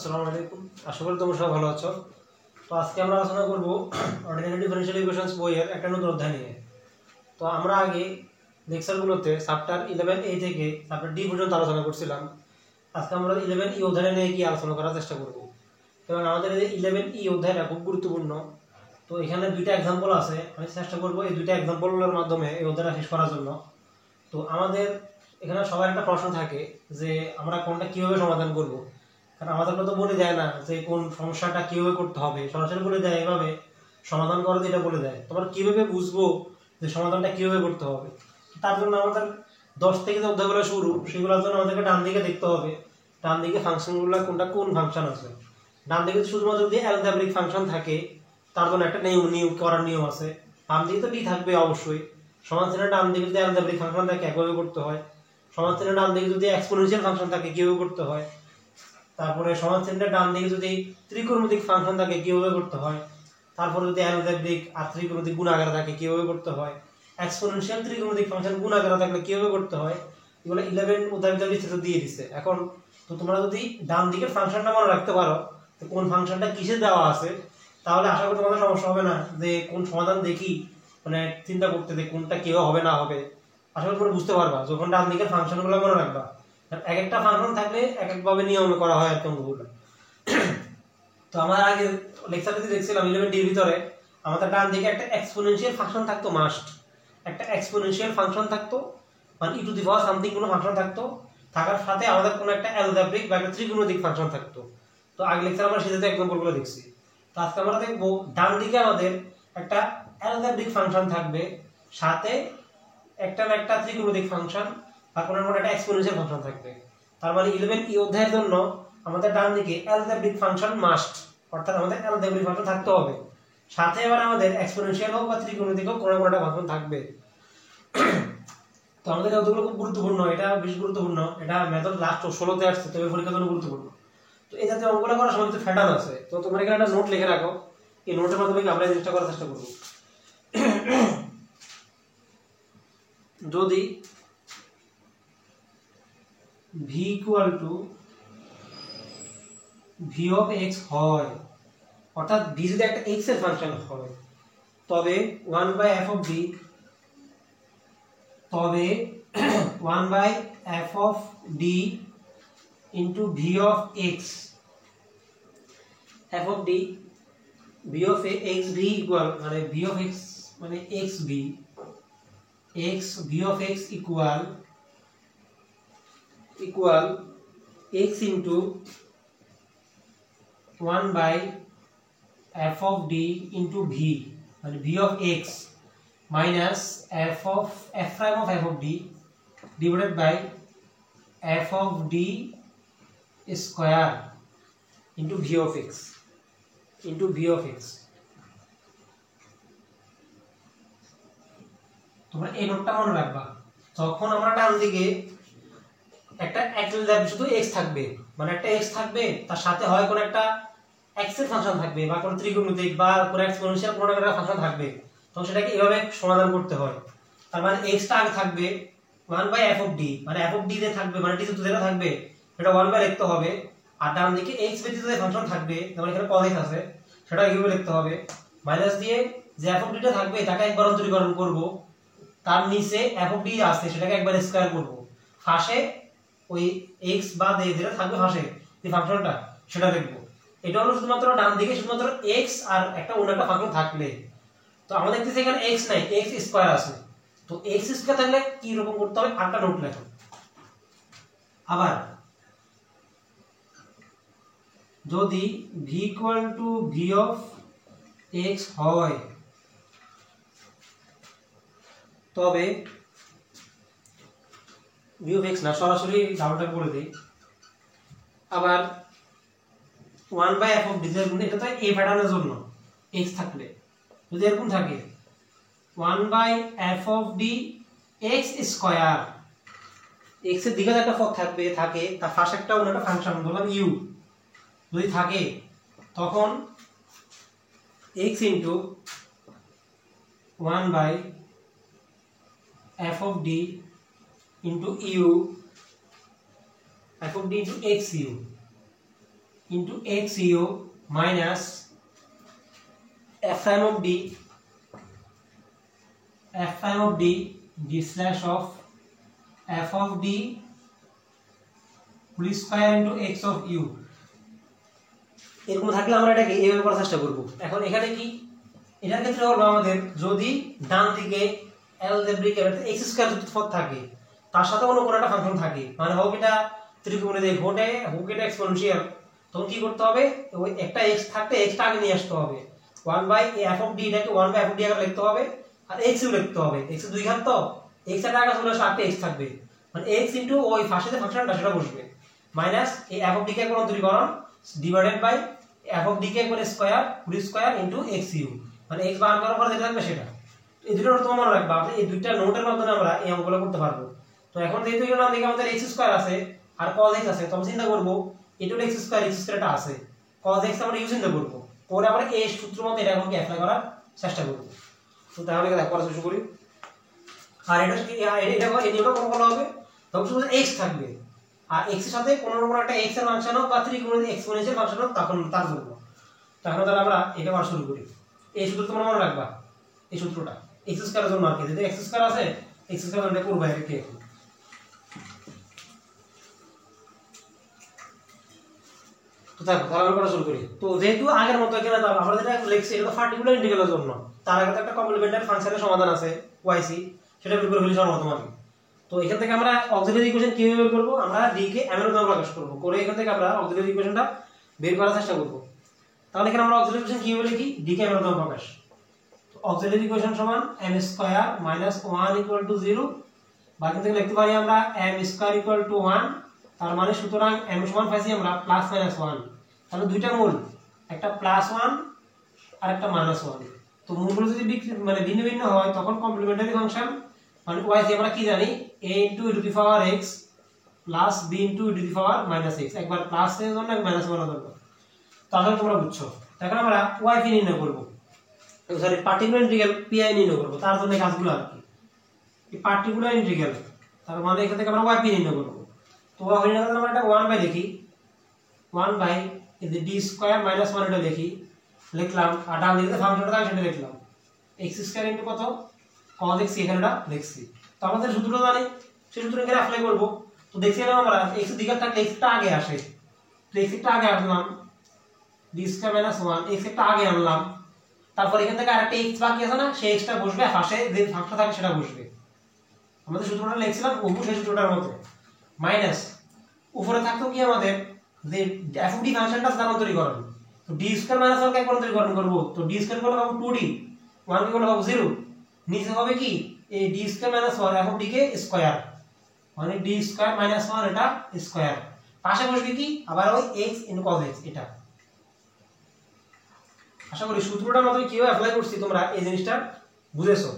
আসসালামু আলাইকুম। আশা করি তোমরা সবাই ভালো আছো। তো আজকে আমরা আলোচনা করব অর্ডিনারি ডিফারেনশিয়াল ইকুয়েশনস বইয়ের একটা নতুন অধ্যায় নিয়ে। তো আমরা আগে লেকচারগুলোতে চ্যাপ্টার 11A থেকে চ্যাপ্টার D পর্যন্ত আলোচনা করছিলাম। আজকে আমরা 11E অধ্যায় নিয়ে কি আলোচনা করার চেষ্টা করব। এবং আমাদের এই 11E অধ্যায়টা খুব গুরুত্বপূর্ণ। তো এখানে দুইটা एग्जांपल আছে, আমি চেষ্টা করব এই দুইটা एग्जांपलের মাধ্যমে এই অধ্যায়টা শেষ করার জন্য। তো আমাদের এখানে সবার একটা প্রশ্ন থাকে যে আমরা কোনটা কিভাবে সমাধান করব। কারণ আমাদের তো বলে দেয় না যে কোন সমস্যাটা কিভাবে করতে হবে, সরাসরি বলে দেয় এভাবে সমাধান করো, এটা বলে দেয়। তোমরা কিভাবে বুঝবো যে সমাধানটা কিভাবে করতে হবে? তার জন্য আমাদের 10 থেকে যে অধ্যায়গুলো শুরু, সেগুলোর জন্য আমাদেরকে ডান দিকে দেখতে হবে, ডান দিকে ফাংশনগুলো কোনটা কোন ফাংশন আছে। ডান দিকে শুধুমাত্র যদি অ্যালজেব্রিক ফাংশন থাকে তার জন্য একটা নিয়ম করার নিয়ম আছে। বাম দিকে তো ডি থাকবে অবশ্যই। সমাধানের ডান দিকে যদি অ্যালজেব্রিক ফাংশন থাকে একভাবে করতে হয়। সমাধানের ডান দিকে যদি এক্সপোনেনশিয়াল ফাংশন থাকে কিভাবে করতে হয়। তারপরে সমাধানের ডান দিকে যদি ত্রিকোণমিতিক ফাংশন থাকে কিভাবে করতে হয়। তারপরে যদি অ্যালজেব্রিক আর ত্রিকোণমিতিক গুণাকার থাকে কিভাবে করতে হয়। এক্সপোনেনশিয়াল ত্রিকোণমিতিক ফাংশন গুণাকার থাকলে কিভাবে করতে হয়। এগুলো 11 অধ্যায়ে বিস্তারিত দিয়ে দিচ্ছে। এখন তো তোমরা যদি ডান দিকের ফাংশনটা মনে রাখতে পারো তো কোন ফাংশনটা কিসে দেওয়া আছে, তাহলে আশা করি তোমাদের সমস্যা হবে না যে কোন সমাধান দেখি মানে চিন্তা করতে যে কোনটা কিভাবে হবে না হবে। আশা করি তোমরা বুঝতে পারবা যখন ডান দিকের ফাংশনগুলো মনে রাখবা। এক একটা ফাংশন থাকলে এক একভাবে নিয়ম করা হয় আর কি অঙ্কগুলো। তো আমরা আগে লেকচারটিতে দেখছিলাম 11D এর ভিতরে আমাদের ডান দিকে একটা এক্সপোনেনশিয়াল ফাংশন থাকতো, মাস্ট একটা এক্সপোনেনশিয়াল ফাংশন থাকতো, মানে ই টু দি পাওয়ার সামথিং কোনো ফাংশন থাকতো, থাকার সাথে আমাদের কোনো একটা অ্যালজেব্রিক বা একটা ত্রিকোণমিতিক ফাংশন থাকতো। তো আগে লেকচার আমরা সেটাতে एग्जांपलগুলো দেখছি। তো আজকে আমরা দেখবো ডান দিকে আমাদের একটা অ্যালজেব্রিক ফাংশন থাকবে, সাথে একটা না একটা ত্রিকোণমিতিক ফাংশন বা কোনো একটা এক্সপোনেনশিয়াল ফাংশন থাকবে। তার মানে 11E অধ্যায়ের জন্য আমাদের ডান দিকে অ্যালজেব্রিক ফাংশন মাস্ট, অর্থাৎ আমাদের অ্যালজেব্রিক ফাংশন থাকতে হবে, সাথে এবার আমাদের এক্সপোনেনশিয়াল হোক বা ত্রিকোণমিতিক হোক কোনো একটা ফাংশন থাকবে। তো আমাদের কতগুলো খুব গুরুত্বপূর্ণ, এটা বেশ গুরুত্বপূর্ণ, এটা মেথড লাস্ট 16তে আসছে, তবে পরীক্ষার জন্য গুরুত্বপূর্ণ। তো এই জাতীয় অঙ্কগুলো করার সময় কিছু প্যাটার্ন আছে, তো তোমরা এখানে একটা নোট লিখে রাখো। এই নোটের মাধ্যমে আমরা জিনিসটা করার চেষ্টা করব। যদি v of x হয়, অর্থাৎ v যদি একটা x এর ফাংশন হয়, তবে 1/f of d, তবে 1/f of d into v of x, f of d v of x v equal মানে v of x মানে x v of x equal x into 1/f of d into v মানে v of x minus f prime of f of d divided by f of d square into v of x তোমরা এই নোটটা মনে রাখবা। তখন আমরা ডান দিকে একটা শুধু x থাকবে, মানে একটা x থাকবে, তার সাথে হয় কোন একটা x এর ফাংশন থাকবে বা কোন ত্রিকোণমিতিক বা কোন এক্সপোনেনশিয়াল কোন একটা ফাংশন থাকবে, তখন সেটাকে এইভাবে সমাধান করতে হয়। তার মানে x টা আগে থাকবে 1/f of d, মানে f of d তে থাকবে, মানে d তে যেটা থাকবে সেটা 1 লিখতে হবে। আর ডান দিকে x ব্যতীত যে ফাংশন থাকবে, যেমন এখানে cos x আছে, সেটা এইভাবে লিখতে হবে। মাইনাস দিয়ে যে f of d টা থাকবে তাকে একবার অন্তরীকরণ করব, তার নিচে f of d আছে সেটাকে একবার স্কয়ার করব, ফাঁসে ওই x বা যেটা থাকবে ফাঁসে এই ফাংশনটা সেটা লিখব। এটা হলো শুধুমাত্র ডান দিকে শুধুমাত্র x আর একটা অন্য একটা ফাংশন থাকলে। তো আমাদের দেখতেছি এখানে x নাই, x স্কয়ার আছে। তো x স্কয়ার থাকলে কি রকম করতে হবে আরেকটা নোট লেখো। আবার যদি v of x হয়, তবে v of x না, সরাসরি ডাবলটা করে দেই। আবার 1/f of d, এটা তো এই প্যাটার্নের জন্য x থাকলে, যদি এরকম থাকে 1/f of d x square, x এর দিকে একটা পদ থাকে তার পাশে একটা অন্য একটা ফাংশন বললাম u যদি থাকে, তখন x into 1/f of d into u, f of d into xu, into x u minus f prime of d d slash of f of d whole square into x of u. এরকম থাকলে আমরা এটাকে এইভাবে করার চেষ্টা করব। এখন এখানে কি এটার ক্ষেত্রে হলো আমাদের যদি ডান দিকে অ্যালজেব্রিক এক্স স্কয়ার যদি পদ থাকে তার সাথে অন্য কোনো একটা ফাংশন থাকে, মানে হোক এটা ত্রিকোণমিতিক হোক এটা এক্সপোনেনশিয়াল, তখন কি করতে হবে ওই একটা এক্স থাকতে এক্সটা আগে নিয়ে আসতে হবে। 1/f অফ ডি এটাকে 1/f অফ ডি আগে লিখতে হবে আর x ইউ লিখতে হবে। x এর দুই ঘাত তো x এর আগে চলে আসলে একটা x থাকবে, মানে x ইনটু ওই ফাঁসে যে ফাংশনটা সেটা বসবে মাইনাস এই f অফ ডি কে একবার অন্তরীকরণ divided by f of D কে একবার square whole square into x U, মানে x বার করার পর যেটা থাকবে সেটা। এই দুটো তোমার মনে রাখবা, এই দুইটা নোটের মাধ্যমে আমরা এই অঙ্কগুলো করতে পারবো। তো এখন যেহেতু এর নাম দিকে আমাদের x স্কয়ার আছে আর cos x আছে, তখন চিন্তা করব এটা x স্কয়ারটা আছে, cos x আমরা ইউ চিন্তা করব, পরে আমরা এই সূত্র মতে এটা এখন কি অ্যাপ্লাই করার চেষ্টা করব। তো তাহলে কি পড়া শুরু করি। আর এটা এই নিয়মটা কোন কোন হবে, তখন শুধু x থাকবে আর x এর সাথে কোনো না কোনো একটা x এর ফাংশন হোক বা ত্রিকোণমিতিক এক্সপোনেনশিয়াল ফাংশন হোক তখন তার জন্য। তো এখন তাহলে আমরা এটা পড়া শুরু করি। এই সূত্র তোমরা মনে রাখবা, এই সূত্রটা x স্কয়ারের জন্য আর কি, যদি x স্কয়ার আছে x স্কয়ার আমরা করব এর কি। তো দেখো তাহলে আমরা শুরু করি। তো যেহেতু আগের মতো এখানে আমরা যেটা লিখছি এটা তো পার্টিকুলার ইন্টিগ্রালের জন্য, তার আগে তো একটা কমপ্লিমেন্টারি ফাংশনের সমাধান আছে yc, সেটা বের করে ফেলি সর্বপ্রথম আগে। তো এখান থেকে আমরা অক্সিলারি ইকুয়েশন কিভাবে বের করব, আমরা d কে m এর দ্বারা প্রকাশ করব, করে এখান থেকে আমরা অক্সিলারি ইকুয়েশনটা বের করার চেষ্টা করব। তাহলে এখানে আমরা অক্সিলারি ইকুয়েশন কিভাবে লিখি, d কে m এর দ্বারা প্রকাশ। তো অক্সিলারি ইকুয়েশন সমান m square minus 1 equal to 0, বা এখান থেকে লিখতে পারি আমরা m স্কয়ার ইকুয়াল টু 1, তার মানে সুতরাং m সমান পাইছি আমরা প্লাস মাইনাস 1। তাহলে দুইটা মূল, একটা প্লাস 1 আর একটা মাইনাস 1। তো মূলগুলো যদি মানে ভিন্ন ভিন্ন হয় তখন কমপ্লিমেন্টারি ফাংশন মানে y কে আমরা কি জানি a * e two the power x plus b * e two the power minus x, একবার প্লাস এর জন্য এক মাইনাস এর জন্য। তাহলে তোমরা বুঝছো। এখন আমরা y কে নির্ণয় করব, সরি পার্টিকুলার ইন্টিগ্রাল pi নির্ণয় করব, তার জন্য কাজগুলো আর কি এই পার্টিকুলার ইন্টিগ্রাল, তার মানে এখান থেকে আমরা y pi নির্ণয় করব। তো y নির্ণয় করতে আমরা এটা 1 বাই লিখি, 1 বাই এই যে d স্কয়ার মাইনাস 1 এটা লিখলাম, আর ডান দিকে ফাংশনটা থাকে সেটা লিখলাম x স্কয়ার ইনটু কত cos x এখানেটা লিখছি। তো আমাদের সূত্রটা জানি, সেই সূত্র এখানে অ্যাপ্লাই করব। তো দেখছিলাম আমরা x এর দিকে থাকলে x টা আগে আসে, তো x টা আগে আনলাম d স্কয়ার মাইনাস 1 x টা আগে আনলাম, তারপর এখান থেকে আরেকটা x বাকি আছে না, সেই x টা বসবে পাশে যে ফাংশন থাকে সেটা বসবে। আমাদের সূত্রটা লিখছিলাম সেই সূত্রটার মতো মাইনাস উপরে থাকতো কি আমাদের যে f অফ d ফাংশনটা স্থানান্তরীকরণ, তো d স্কয়ার মাইনাস 1 কে স্থানান্তরীকরণ করব, তো d স্কয়ার করলে পাবো 2d, 1 কে করলে পাবো 0, নিচে হবে কি এই d square minus 1 f of d K square, মানে d স্কয়ার মাইনাস 1 এটা স্কয়ার, পাশে বসবে কি আবার ওই x cos x। এটা আশা করি সূত্রটার মতো কিভাবে অ্যাপ্লাই করছি তোমরা এই জিনিসটা বুঝেছো।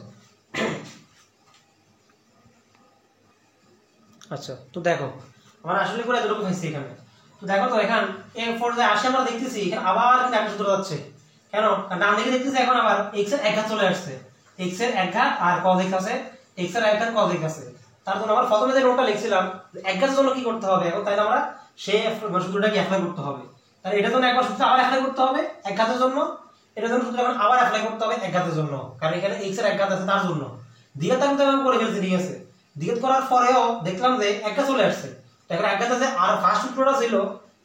আচ্ছা তো দেখো আমরা আসলে করে এতটুকু পাইছি এখানে। তো দেখো তো এখন এই পর্যায়ে আসে আমরা দেখতেছি এখানে আবার কিন্তু একটা সূত্র যাচ্ছে, কেন কারণ ডান দিকে দেখতেছি এখন আবার x এর এক ঘাত চলে আসছে, x এর এক ঘাত আর cos x আছে, x এর এক ঘাত cos x আছে। তার জন্য আমরা প্রথমে যে নোটটা লিখছিলাম এক ঘাতের জন্য কি করতে হবে, এখন তাই আমরা সেই সূত্রটাকে অ্যাপ্লাই করতে হবে। তাহলে এটার জন্য একবার সূত্র আবার অ্যাপ্লাই করতে হবে এক ঘাতের জন্য, এটার জন্য সূত্র এখন আবার অ্যাপ্লাই করতে হবে এক ঘাতের জন্য, কারণ এখানে x এর এক ঘাত আছে তার জন্য। দ্বিঘাত আমি তো করে ফেলছি, ঠিক আছে, দ্বিঘাত করার পরেও দেখলাম যে এক ঘাত চলে আসছে, এখন এক ঘাতে যে আর ফার্স্ট সূত্রটা ছিল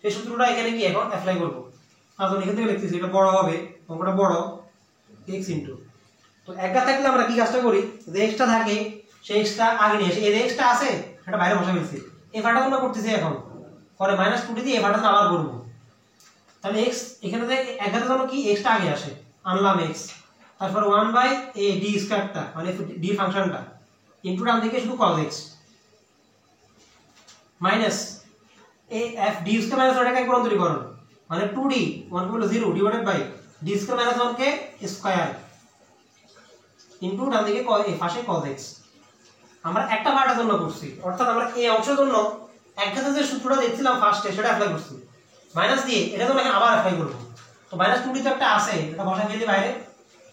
সেই সূত্রটা এখানে কি এখন অ্যাপ্লাই করব। তাহলে এখান থেকে লিখতেছি এটা বড় হবে, অঙ্কটা বড় x ইনটু, তো এক ঘাত থাকলে আমরা কি কাজটা করি, যে এক্সটা থাকে সেই এক্সটা আগে নিয়ে আসি, এই যে এক্সটা আছে সেটা বাইরে বসে ফেলছি, এই ভাটা আমরা করতেছি এখন পরে মাইনাস 2 দিয়ে এই ভাটা আবার করব। তাহলে x এখানে যে এক ঘাতের জন্য কি এক্সটা আগে আসে, আনলাম x, তারপর 1 বাই a d স্কয়ারটা মানে d ফাংশনটা ইনটু ডান দিকে শুধু cos x minus a f d square minus 1 কে রূপান্তরীকরণ মানে 2d 1 = 0 divided by d square minus 1 কে স্কয়ার ইনটু ডান দিকে এই পাশে cos x। আমরা একটা পার্টের জন্য করছি, অর্থাৎ আমরা এই অংশের জন্য এক ঘাতে যে সূত্রটা দেখছিলাম ফার্স্টে সেটা অ্যাপ্লাই করছি, মাইনাস দিয়ে এটা তো আবার অ্যাপ্লাই করব। তো মাইনাস 2d তো একটা আছে, এটা বসা ফেলি বাইরে,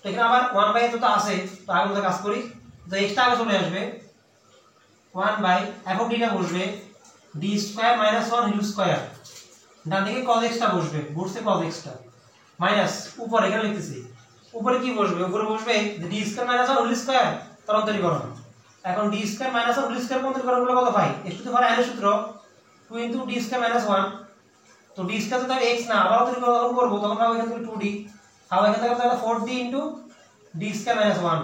তো এখানে আবার 1 বাই তো আছে, তো আগে আমরা কাজ করি, তো এক্সট্রা আগে চলে আসবে 1 বাই f অফ d টা বসবে d square minus 1 whole square ডান দিকে cos x টা বসবে cos x টা মাইনাস উপরে এখানে লিখতেছি উপরে কি বসবে উপরে বসবে d square minus 1 whole square তার অন্তরীকরণ এখন d square minus 1 whole square অন্তরীকরণ করলে কত পাই x to the power n এর সূত্র 2 ইনটু d স্কয়ার মাইনাস 1 তো d স্কয়ার তো x না আবার অন্তরীকরণ যখন করব তখন পাবো এখান থেকে 2d তাহলে এখান থেকে তাহলে 4d into d square minus 1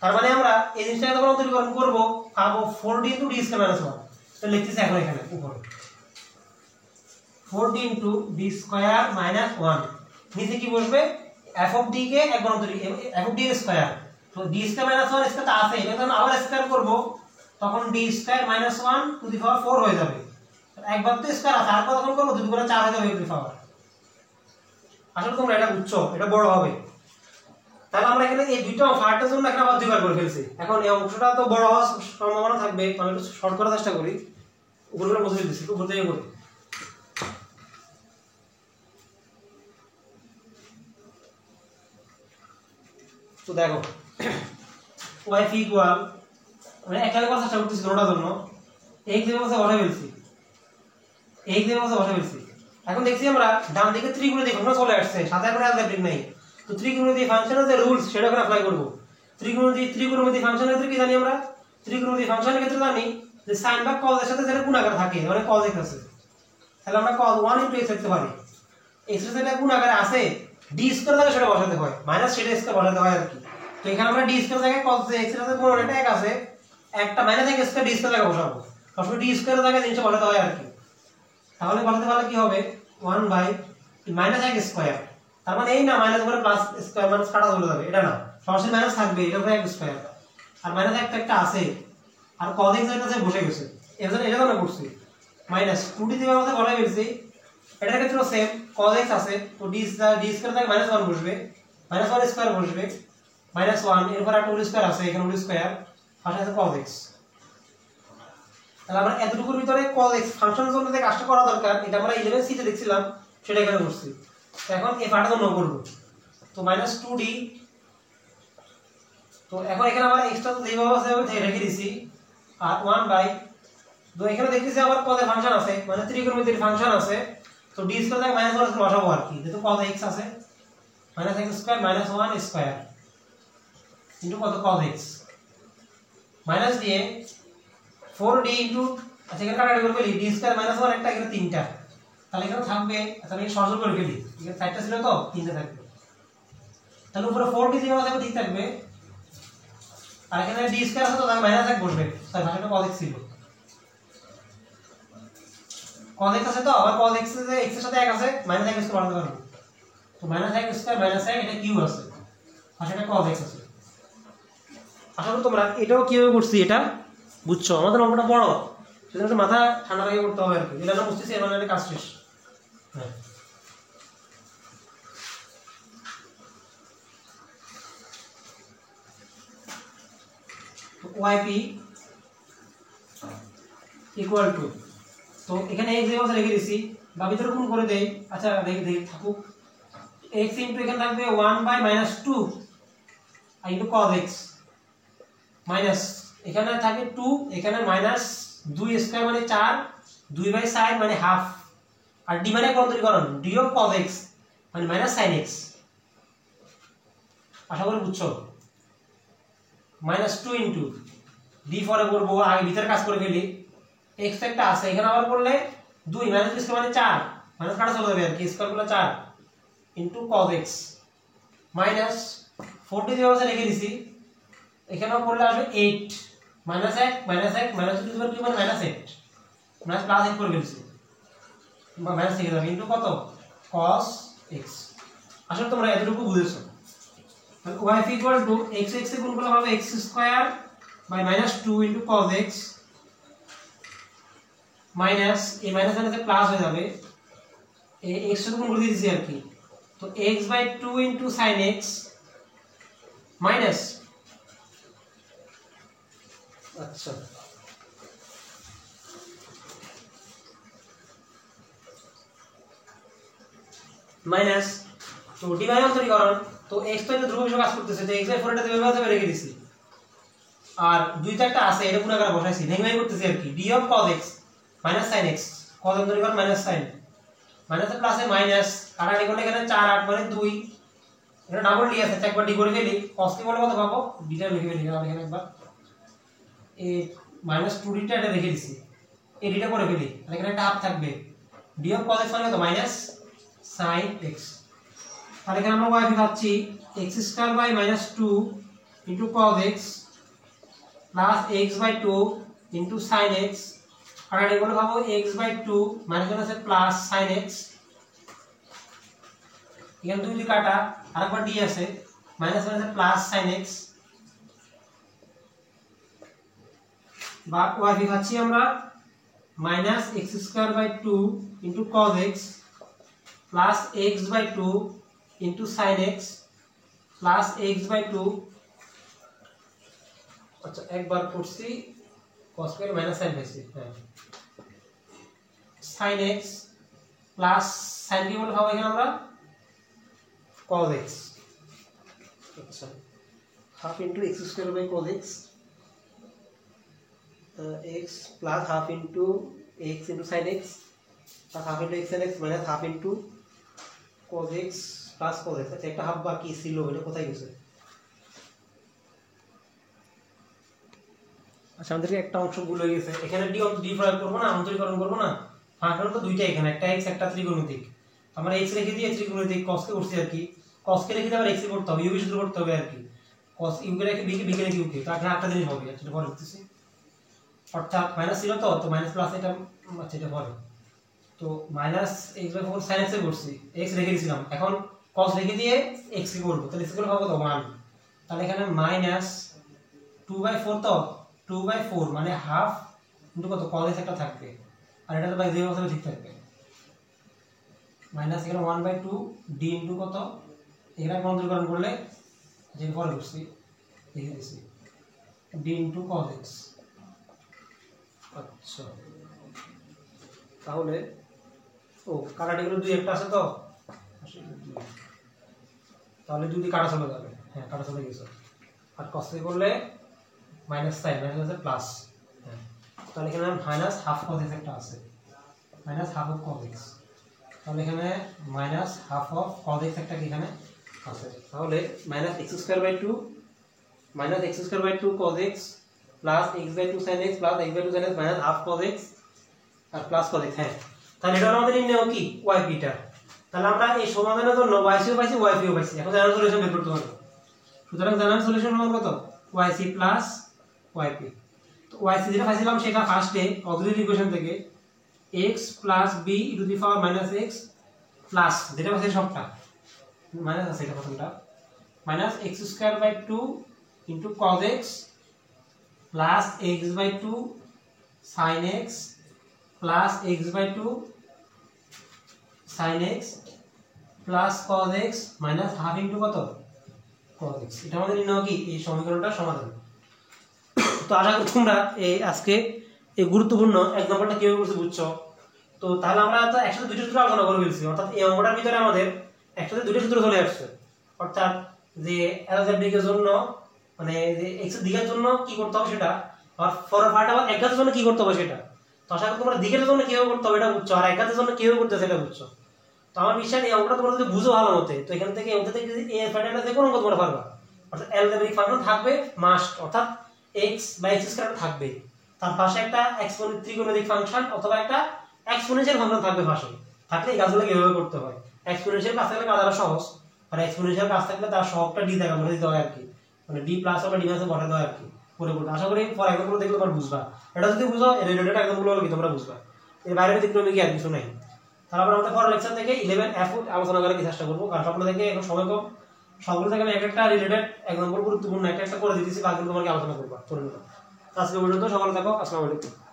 তার মানে আমরা এই জিনিসটা যখন অন্তরীকরণ করব পাবো 4d into d square minus 1 তো লিখতেছি এখন এখানে উপরে 4d into d square minus 1 নিচে কি বসবে f অফ d কে একবার f অফ d এর স্কয়ার তো d স্কয়ার মাইনাস 1 স্কয়ার তো আছে এটা যখন আবার স্কয়ার করব তখন d square minus 1 to the power 4 হয়ে যাবে একবার তো স্কয়ার আছে আরেকবার যখন করব 2 গুণে 4 হয়ে যাবে টু দি পাওয়ার আসলে তোমরা এটা বুঝছো এটা বড় হবে তাহলে আমরা এখানে এই দুইটা ফার্টের জন্য এখানে আবার দুইবার করে ফেলছি এখন এই অংশটা তো বড় হওয়ার সম্ভাবনা থাকবে আমি একটু শর্ট করার চেষ্টা করি উপর করে মুছে দিচ্ছি উপর থেকে করি তো দেখো y ইকুয়াল মানে একটার কথা চেষ্টা করতেছি ধরার জন্য x এর পাশে বসাই ফেলছি এখন দেখছি আমরা ডান দিকে ত্রিগুণিত ফাংশন চলে আসছে সাথে এখন অ্যালজেব্রিক নাই তো ত্রিগুণিত ফাংশনের যে রুলস সেটা এখন অ্যাপ্লাই করব ত্রিগুণিত ফাংশনের ক্ষেত্রে কি জানি আমরা ত্রিগুণিত ফাংশনের ক্ষেত্রে জানি যে sin বা cos এর সাথে যেটা গুণাকার থাকে মানে cos x আছে তাহলে আমরা cos 1 x লিখতে পারি x এর সাথে গুণাকার আছে d স্কয়ার জায়গায় সেটা বসাতে হয় মাইনাস সেটা স্কয়ার বসাতে হয় আর কি তো এখানে আমরা d স্কয়ার জায়গায় cos x এর সাথে গুণ এটা এক আছে একটা minus x square d square জায়গায় বসাবো তাহলে d স্কয়ার জায়গায় জিনিসটা বসাতে হয় আর কি তাহলে বলতে পারলে কি হবে 1 বাই মাইনাস x স্কয়ার তার মানে এই না মাইনাস উপরে প্লাস স্কয়ার মাইনাস কাটা চলে যাবে এটা না সরাসরি মাইনাস থাকবে এটা উপরে x স্কয়ার আর মাইনাস একটা আছে আর cos x যেটা আছে বসে গেছে এজন্য এটা তো আমরা করছি মাইনাস 2d দিয়ে আমরা বলাই ফেলছি এটার ক্ষেত্রে সেম cos x আছে তো d স্কয়ার থেকে মাইনাস 1 বসবে মাইনাস 1 স্কয়ার বসবে মাইনাস 1 এরপর একটা হোল স্কয়ার আছে এখানে হোল স্কয়ার পাশে আছে cos x তাহলে আমরা এতটুকুর ভিতরে cos x ফাংশনের জন্য যে কাজটা করা দরকার এটা আমরা 11c তে দেখছিলাম সেটা এখানে করছি এখন এই পার্টটা তো করব তো -2d তো এখন এখানে আমরা এক্সট্রা তো যেভাবে আছে ওইভাবে রেখে দিয়েছি আর 1 বাই তো এখানে দেখতেছি আবার cos এর ফাংশন আছে মানে ত্রিকোণমিতির ফাংশন আছে তো d স্কয়ার থেকে -1 স্কয়ার বসাবো আর কি যেহেতু cos x আছে -x স্কয়ার -1 স্কয়ার ইনটু কত cos x মাইনাস দিয়ে 4d ইনটু আচ্ছা এখানে কাটাকাটি করে ফেলি d স্কয়ার -1 একটা এখানে তিনটা তাহলে এখানে থাকবে তাহলে এই সরল করে ফেলি এখানে চারটা ছিল তো তিনটা থাকবে তাহলে উপরে 4d যেভাবে থাকবে ঠিক থাকবে আর এখানে d স্কয়ার আছে তো তার -1 বসবে তাই ভাষাটা cos x ছিল cos x আছে তো আবার cos x এর সাথে 1 আছে -1 স্কয়ার বানাতে পারবো তো -1 স্কয়ার -1 এটা কিউ আছে ভাষাটা cos x আছে আশা করি তোমরা এটাও কিভাবে করছি এটা বুঝছো আমাদের অঙ্কটা বড় সেজন্য মাথা ঠান্ডা রেখে করতে হবে আর কি এটা না বুঝতেছি এর মানে কাজ শেষ হ্যাঁ yp ইকুয়াল টু তো এখানে x এর বসে রেখে দিছি বা ভিতরে গুণ করে দেই আচ্ছা দেখি থাকুক x ইনটু এখানে থাকবে 1 by -2 into cos x minus এখানে থাকে 2 এখানে -2 স্কয়ার মানে 4 2 বাই sin মানে হাফ আর d মানে অন্তরীকরণ d অফ cos x মানে -sin x আশা করি বুঝছো -2 ইনটু d পরে করব আগে ভিতরে কাজ করে ফেলি x একটা আছে এখানে আবার করলে 2 -2 স্কয়ার মানে 4 মাইনাস কাটা চলে যাবে আর কি স্কয়ার করলে 4 into cos x minus 4d দিয়ে আমরা রেখে দিছি এখানেও করলে আসবে 8 -1 -1 -2 কি মানে -8 মাইনাস প্লাস 8 করে ফেলছি বা মাইনাস থেকে যাবে ইনটু কত cos x আসলে তোমরা এতটুকু বুঝেছো তাহলে y ইকুয়াল টু x এ গুণ করলে হবে x square by -2 into cos x minus এই মাইনাস এর সাথে প্লাস হয়ে যাবে এই x এর গুণ করে দিয়েছি আর কি তো x by 2 into sin x minus আচ্ছা মাইনাস তো d বাই অন্তরীকরণ তো x তো এটা ধ্রুবক হিসেবে কাজ করতেছে তো x বাই 4 এটা দেবে রেখে দিছি আর দুই চারটা আছে এটা গুণ আকারে বসাইছি ভেঙে করতেছি আর কি d অফ cos x sin x cos অন্তরীকরণ sin মাইনাসে প্লাসে মাইনাস কাটাকাটি করলে এখানে 4 8 মানে 2 এটা ডাবল ডি আছে একবার ডি করে ফেলি cos কে বলে কত পাবো ডিটা লিখে ফেলি এখানে একবার এই -2d টা এটা রেখে দিছি এই ডিটা করে ফেলি আর এখানে একটা হাফ থাকবে d অফ cos x মানে কত মাইনাস sin x আর এখানে আমরা y পাচ্ছি x² / -2 cos x plus x/2 sin x আর এটা বলে পাবো x/2 মানে কোন আছে প্লাস sin x এখানে দুই দিয়ে কাটা আরেকবার d আছে মাইনাস মানে প্লাস sin x বা y পাচ্ছি আমরা -x² / 2 cos x plus x/2 sin x plus x/2 আচ্ছা একবার করছি cos স্কয়ার মাইনাস sin পাইছি হ্যাঁ sin x প্লাস sin কি বলে পাবো এখানে আমরা cos x আচ্ছা half into x² by cos x x plus half into x into sin x plus half into x sin x minus half into cos x plus cos x আচ্ছা একটা half বাকি ছিল এটা কোথায় গেছে আচ্ছা আমাদেরকে একটা অংশ ভুল হয়ে গেছে এখানে ডি প্রয়োগ করব না অন্তরীকরণ করব না ফাংশন তো দুইটা এখানে একটা x একটা ত্রিকোণমিতিক আমরা x রেখে দিয়ে ত্রিকোণমিতিক cos কে করছি আর কি cos কে রেখে দিয়ে আবার x কে করতে হবে u সূত্র করতে হবে আর কি cos u কে রেখে b কে রেখে u কে তো এখানে একটা জিনিস হবে এটা পরে লিখতেছি অর্থাৎ মাইনাস ছিল তো মাইনাস প্লাস এটা আচ্ছা এটা পরে তো মাইনাস x/4 sin x এ করছি x রেখে দিয়েছিলাম এখন cos রেখে দিয়ে x কে করব তাহলে x এর পাবো তো 1 তাহলে এখানে মাইনাস 2/4 তো 2/4 মানে হাফ ইনটু কত cos x একটা থাকবে আর এটা তো বাই 0 হিসেবে ঠিক থাকবে মাইনাস এখানে 1/2 d ইনটু কত এখানে অন্তরীকরণ করলে যে পরে করছি লিখে দিছি d ইনটু cos x আচ্ছা তাহলে ও কাটাটিগুলো দুই একটা আছে তো তাহলে দুই কাটা চলে যাবে হ্যাঁ কাটা চলে গেছে আর cos কে করলে মাইনাস সাইন মাইনাস আছে প্লাস হ্যাঁ তাহলে এখানে মাইনাস হাফ cos x একটা আছে minus half of cos x তাহলে এখানে minus half of cos x একটা কি এখানে আছে তাহলে minus x²/2 minus x²/2 cos x plus x/2 sin x plus x/2 sin x minus half cos x আর plus cos x হ্যাঁ তাহলে এটা আমাদের নির্ণয় কি y বিটা তাহলে আমরা এই সমাধানের জন্য yc ও পাইছি yp ও পাইছি এখন জানার সলিউশন বের করতে হবে সুতরাং জানার সলিউশন সমান কত yc প্লাস yp তো yc যেটা পাইছিলাম সেটা ফার্স্টে অক্সিলারি ইকুয়েশন থেকে x plus b e two the power minus x plus যেটা পাইছে সবটা মাইনাস আছে এটা প্রথমটা minus x²/2 into cos x plus x/2 sin x plus x/2 sin x plus cos x minus half into কত cos x এটা আমাদের নির্ণয় কি এই সমীকরণটার সমাধান তো আশা করি তোমরা এই আজকে এই গুরুত্বপূর্ণ এক নম্বরটা কিভাবে করতে বুঝছো তো তাহলে আমরা তো একসাথে দুটো সূত্র আলোচনা করে ফেলছি অর্থাৎ এই অঙ্কটার ভিতরে আমাদের একসাথে দুটো সূত্র চলে আসছে অর্থাৎ যে অ্যালজেব্রিকের জন্য মানে যে x এর দিকের জন্য কি করতে হবে সেটা আর ফর পার্ট আবার এক ঘাতের জন্য কি করতে হবে সেটা তো আশা করি তোমরা দিকের জন্য কিভাবে করতে হবে এটা বুঝছো আর এক ঘাতের জন্য কিভাবে করতে সেটা বুঝছো তো আমার বিশ্বাস এই অঙ্কটা তোমরা যদি বুঝো ভালো মতে তো এখান থেকে ওদের থেকে যদি এই প্যাটার্নটা দেখো অঙ্ক তোমরা পারবা অর্থাৎ অ্যালজেব্রিক ফাংশন থাকবে মাস্ট অর্থাৎ x বা x² থাকবে তার পাশে একটা এক্সপোনেন্ট ত্রিকোণমিতিক ফাংশন অথবা একটা এক্সপোনেনশিয়াল ফাংশন থাকবে পাশে থাকলে এই কাজগুলো কিভাবে করতে হয় এক্সপোনেনশিয়াল কাজ থাকলে কাজটা সহজ আর এক্সপোনেনশিয়াল কাজ থাকলে তার সবটা d দেখা বলে দিতে হয় আর কি মানে d প্লাস অথবা d মাইনাস বসাতে হয় আর কি পরে পরে আশা করি ফর এক্সাম্পল দেখলে তোমরা বুঝবা এটা যদি বুঝো এর রিলেটেড এক্সাম্পল হলো কি তোমরা বুঝবা এর বাইরে ব্যতিক্রমী কি আর কিছু নাই তারপর আমরা পরের লেকচার থেকে 11 f আলোচনা করার চেষ্টা করব কারণ সবগুলো থেকে এখন সময় কম সবগুলো থেকে আমি একটা রিলেটেড এক্সাম্পল গুরুত্বপূর্ণ একটা করে দিতেছি বাকিগুলো তোমাকে আলোচনা করবা পরে আজকে পর্যন্ত সকলে থাকো আসসালামু আলাইকুম